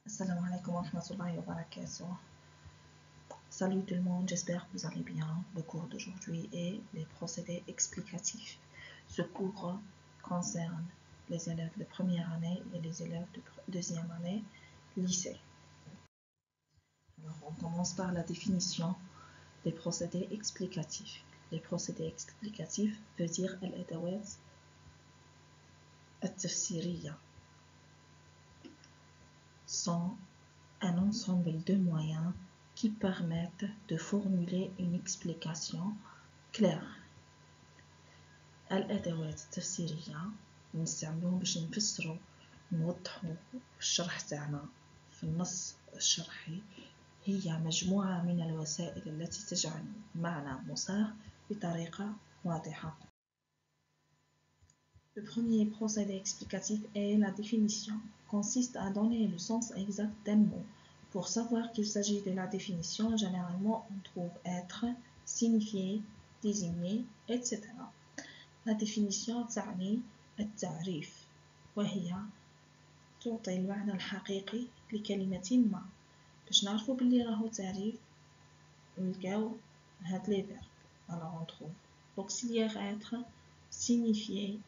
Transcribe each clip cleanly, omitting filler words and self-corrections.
Assalamu alaikum wa rahmatullahi wa barakatuh. Salut tout le monde, j'espère que vous allez bien. Le cours d'aujourd'hui est les procédés explicatifs. Ce cours concerne les élèves de première année et les élèves de deuxième année lycée. Alors, on commence par la définition des procédés explicatifs. Les procédés explicatifs veut dire al-adawat al-tafsiriyya, sont un ensemble de moyens qui permettent de formuler une explication claire. الأدوات التفسيرية نستعملوهم باش نفسروا نوضحوا الشرح تاعنا في النص الشرحي. هي مجموعة من الوسائل التي تجعل معنى مصاغ بطريقة واضحة. Le premier procédé explicatif est la définition, consiste à donner le sens exact d'un mot. Pour savoir qu'il s'agit de la définition, généralement on trouve être, signifier, désigner, etc. La définition تعني التعريف وهي تعطي المعنى الحقيقي لكلمة ما. باش نعرفوا باللي راهو تعريف نلقاو هاد لي فيرب. Alors on trouve l'auxiliaire être, signifier,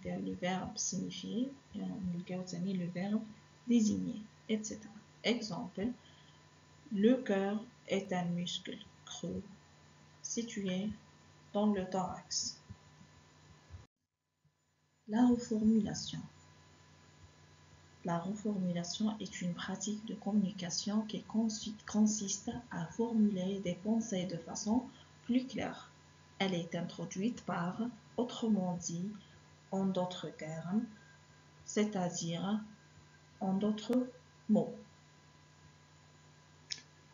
le verbe signifier, et on nlqaو le verbe désigner, etc. Exemple, le cœur est un muscle creux situé dans le thorax. La reformulation. La reformulation est une pratique de communication qui consiste à formuler des pensées de façon plus claire. Elle est introduite par autrement dit, en d'autres termes, c'est-à-dire en d'autres mots.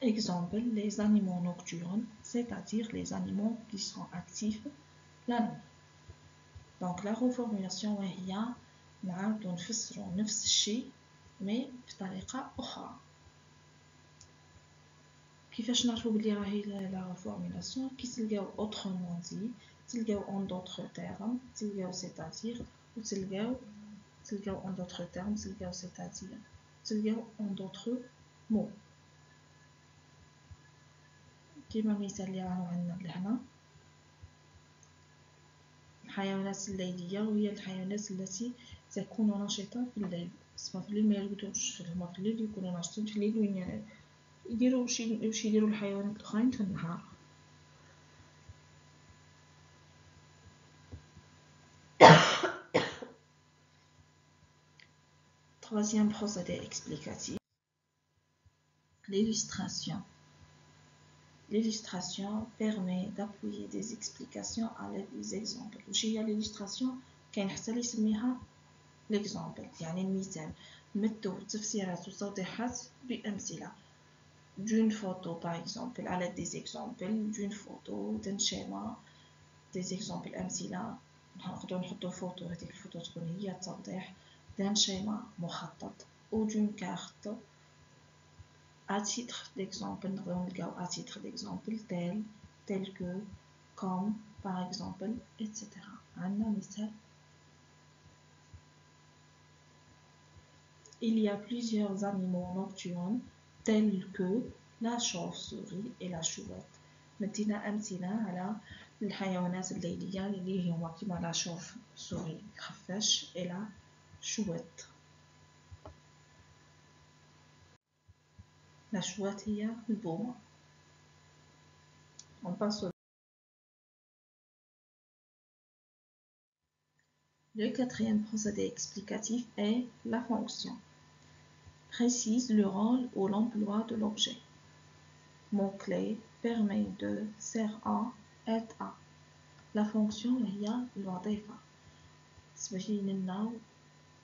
Exemple, les animaux nocturnes, c'est-à-dire les animaux qui sont actifs la nuit. Donc la reformulation هي نعاودو نفسرو نفس الشيء mais بطريقة أخرى. كيفاش نعرفو بلي راهي la reformulation؟ كي تلقاو autrement dit، تلقاو en d'autres termes، تلقاو c'est-à-dire، وتلقاو en d'autres termes، تلقاو c'est-à-dire، تلقاو en d'autres mots. كيما المثال اللي راهو عندنا لهنا، الحيوانات الليلية وهي الحيوانات التي تكون نشطة في الليل. سما في الليل ما يرقدوش، هما في الليل يكونوا ناشطين في الليل، وين يديروا واش يديروا الحيوانات الأخرين في النهار. Troisième procédé explicatif, l'illustration. L'illustration permet d'appuyer des explications à l'aide des exemples. وش هي l'illustration؟ كاين حتى اللي يسميها l'exemple، يعني المثال. نمدو تفسيرات وتوضيحات بأمثلة. D'une photo par exemple, à l'aide des exemples d'une photo، d'un schéma، des exemples أمثلة. نقدروا نحطوا فوتو، هذيك الفوتو تكون هي التوضيح. d'un schéma مخطط ou d'une carte. À titre d'exemple, à titre d'exemple, tel que, comme, par exemple, etc. Il y a plusieurs animaux nocturnes tels que la chauve-souris et la chouette. مدينا أمثلة على الحيوانات الليلية اللي هما كيما لا chauve-souris خفاش et la chouette. La chouette هي البومة. On passe au... Le quatrième procédé explicatif est la fonction. Précise le rôle ou l'emploi de l'objet. Mot-clé permet de sert à, aide à. La fonction هي الوظيفة. تبين لنا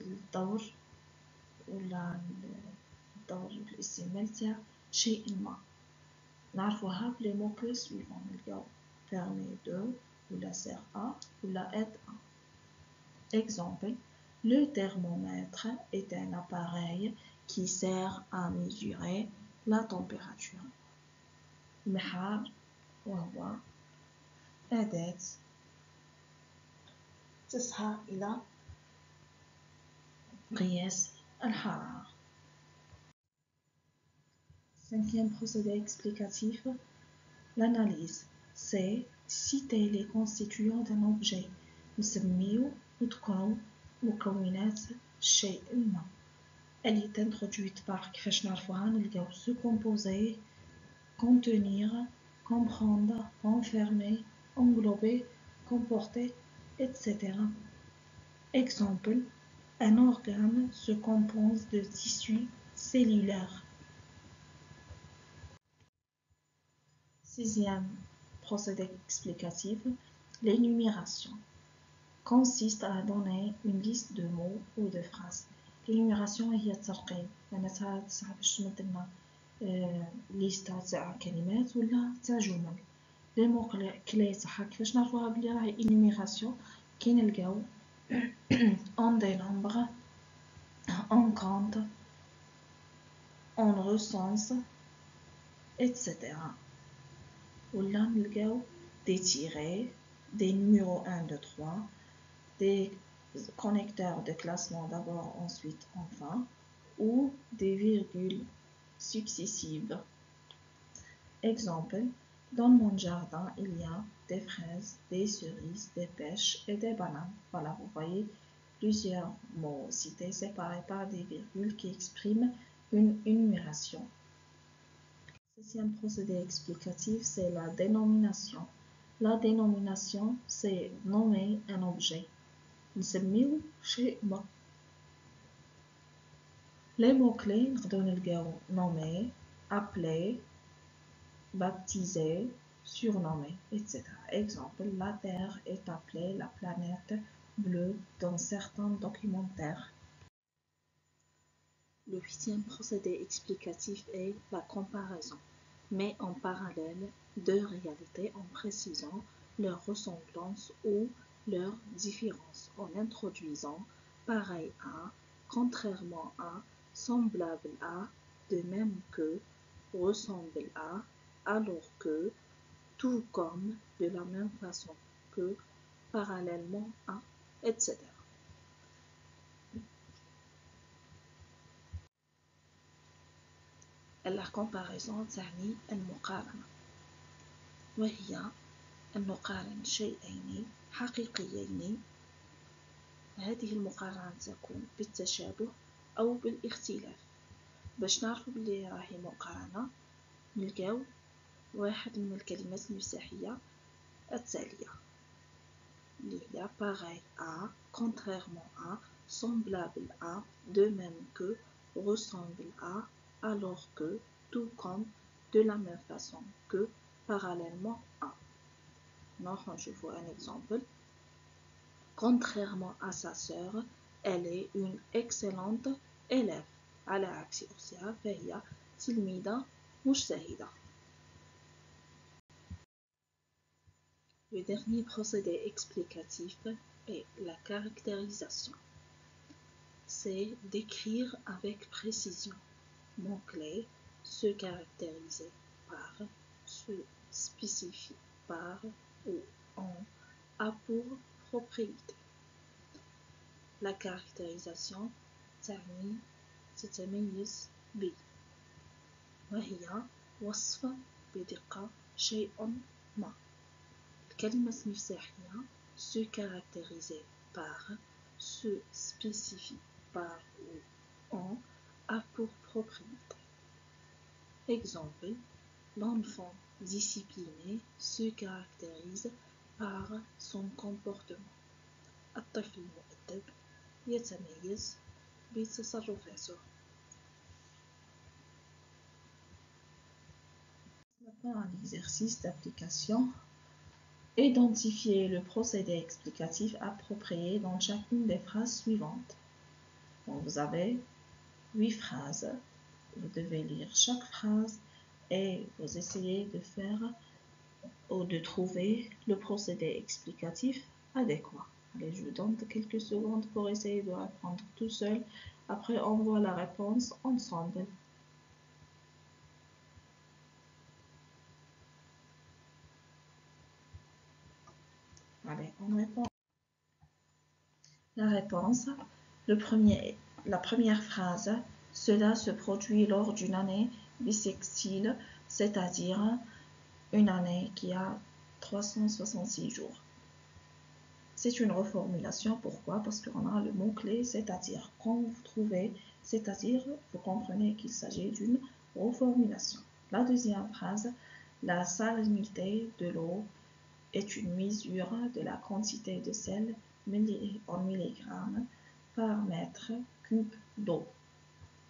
الدور ولا الدور الاستعمال تاع شيء ما. نعرفوها بلي mots-clés suivants. نلقاو permet de ولا sert à ولا aide à. Exemple, le thermomètre est un appareil qui sert à mesurer la température. المحار وهو أداة تسعى إلى قياس الحرارة. Cinquième procédé explicatif, l'analyse. C'est citer les constituants d'un objet. نسميو مكونات الشيء ما. Elle est introduite par كيفاش نعرفوها نلقاو se composer, contenir, comprendre, renfermer, englober, comporter, etc. Exemple, un organe se compose de tissus cellulaires. Sixième procédé explicatif, l'énumération consiste à donner une liste de mots ou de phrases. L'énumération هي الترقيم، معناتها تسعى باش تمد لنا ليستا تاع كلمات ولا تاع جمل. لي مو كلي تاعها كيفاش نعرفوها بلي راهي énumération كي نلقاو on dénombre, on compte, on recense, etc. ولا نلقاو des tirets, des numéros 1, 2, 3, des connecteurs de classement d'abord, ensuite, enfin, ou des virgules successives. Exemple, dans mon jardin, il y a des fraises, des cerises, des pêches et des bananes. Voilà, vous voyez plusieurs mots cités séparés par des virgules qui expriment une énumération. Le septième procédé explicatif, c'est la dénomination. La dénomination, c'est nommer un objet. نسميو شيء ما. Les mots-clés نقدرو نلقاو nommer, appeler, baptiser, surnommer, etc. Exemple, la Terre est appelée la planète bleue dans certains documentaires. Le huitième procédé explicatif est la comparaison, mais en parallèle deux réalités en précisant leur ressemblance ou leur différence, en introduisant pareil à, contrairement à, semblable à, de même que, ressemble à, alors que, tout comme, de la même façon que, parallèlement à, etc. La comparaison تعني المقارنة، وهي أن نقارن شيئين حقيقيين. هذه المقارنة تكون بالتشابه أو بالاختلاف. باش نعرفوا بلي راهي مقارنة نلقاو واحد من الكلمات المفتاحية التالية اللي هي pareil à, contrairement à, semblable à, de même que, ressemble à, alors que, tout comme, de la même façon que, parallèlement à. Je vois un exemple. Contrairement à sa sœur, elle est une excellente élève. على عكس أختها فهي تلميذة مجتهدة. Le dernier procédé explicatif est la caractérisation. C'est d'écrire avec précision. Mots-clés, se caractériser par, se spécifier par ou en, a pour propriété. La caractérisation تتميز ب وهي وصف بدقة شيء ما. الكلمة المفتاحية se caractériser par, se spécifie par ou en, a pour propriété. Exemple, l'enfant discipliné se caractérise par son comportement. الطفل المؤدب يتميز بتصرفاته. Maintenant, un exercice d'application. Identifiez le procédé explicatif approprié dans chacune des phrases suivantes. Donc, vous avez 8 phrases. Vous devez lire chaque phrase et vous essayez de faire ou de trouver le procédé explicatif adéquat. Allez, je vous donne quelques secondes pour essayer de répondre tout seul. Après, on voit la réponse ensemble. Allez, on répond. La réponse, la première phrase, Cela se produit lors d'une année bissextile, c'est-à-dire une année qui a 366 jours. C'est une reformulation. Pourquoi? Parce qu'on a le mot-clé, c'est-à-dire. Quand vous trouvez, c'est-à-dire, vous comprenez qu'il s'agit d'une reformulation. La deuxième phrase, la salinité de l'eau est une mesure de la quantité de sel en milligrammes par mètre cube d'eau.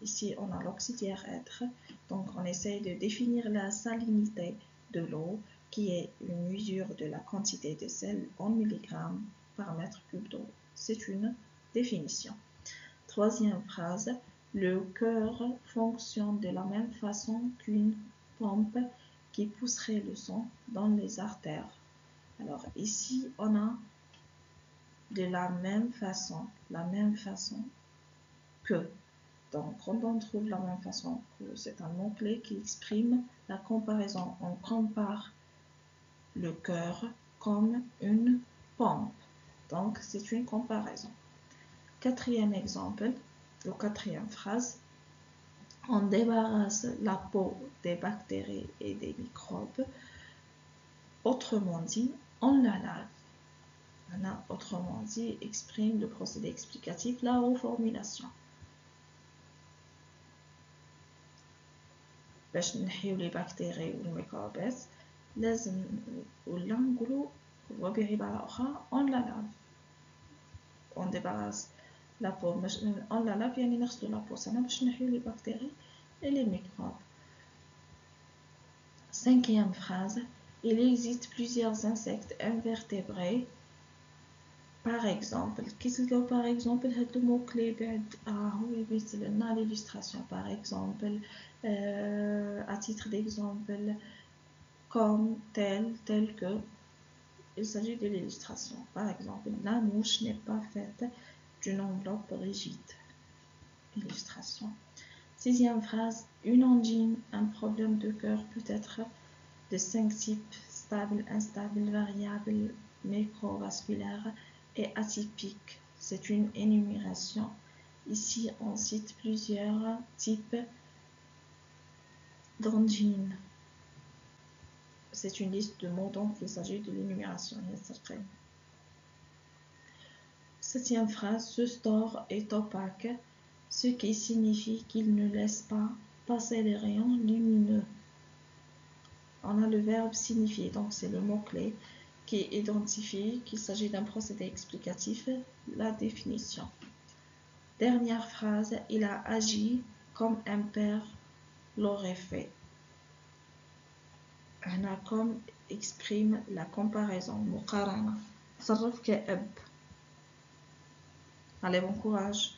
Ici, on a l'auxiliaire être, donc on essaye de définir la salinité de l'eau, qui est une mesure de la quantité de sel en milligrammes par mètre cube d'eau. C'est une définition. Troisième phrase, le cœur fonctionne de la même façon qu'une pompe qui pousserait le sang dans les artères. Alors ici, on a de la même façon que. Donc, quand on trouve la même façon que, c'est un mot-clé qui exprime la comparaison. On compare le cœur comme une pompe. Donc, c'est une comparaison. Quatrième exemple, ou quatrième phrase, on débarrasse la peau des bactéries et des microbes. Autrement dit, on la lave. Autrement dit, exprime le procédé explicatif, la reformulation. باش نحيو لي بكتيري والميكروبات لازم ولا نقولوا وبعبارة أخرى on la lave. On débarrasse la peau. On la lave يعني نغسلو la peau سنة باش نحيو لي بكتيري et les microbes. Cinquième phrase, il existe plusieurs insectes invertébrés. Par exemple, qu'est-ce que par exemple هاد le mot clé بعد هو يبيت لنا l'illustration. Par exemple, à titre d'exemple, comme tel que. Il s'agit de l'illustration. Par exemple, la mouche n'est pas faite d'une enveloppe rigide. Illustration. Sixième phrase, une angine, un problème de cœur peut être de 5 types: stable, instable, variable, microvasculaire et atypique. C'est une énumération. Ici, on cite plusieurs types d'angines. C'est une liste de mots, donc il s'agit de l'énumération. Septième phrase, ce store est opaque, ce qui signifie qu'il ne laisse pas passer les rayons lumineux. On a le verbe signifier, donc c'est le mot-clé qui identifie qu'il s'agit d'un procédé explicatif, la définition. Dernière phrase, il a agi comme un père l'aurait fait. هنا comme exprime la comparaison, مقارنة. تصرف كأب. Allez, bon courage.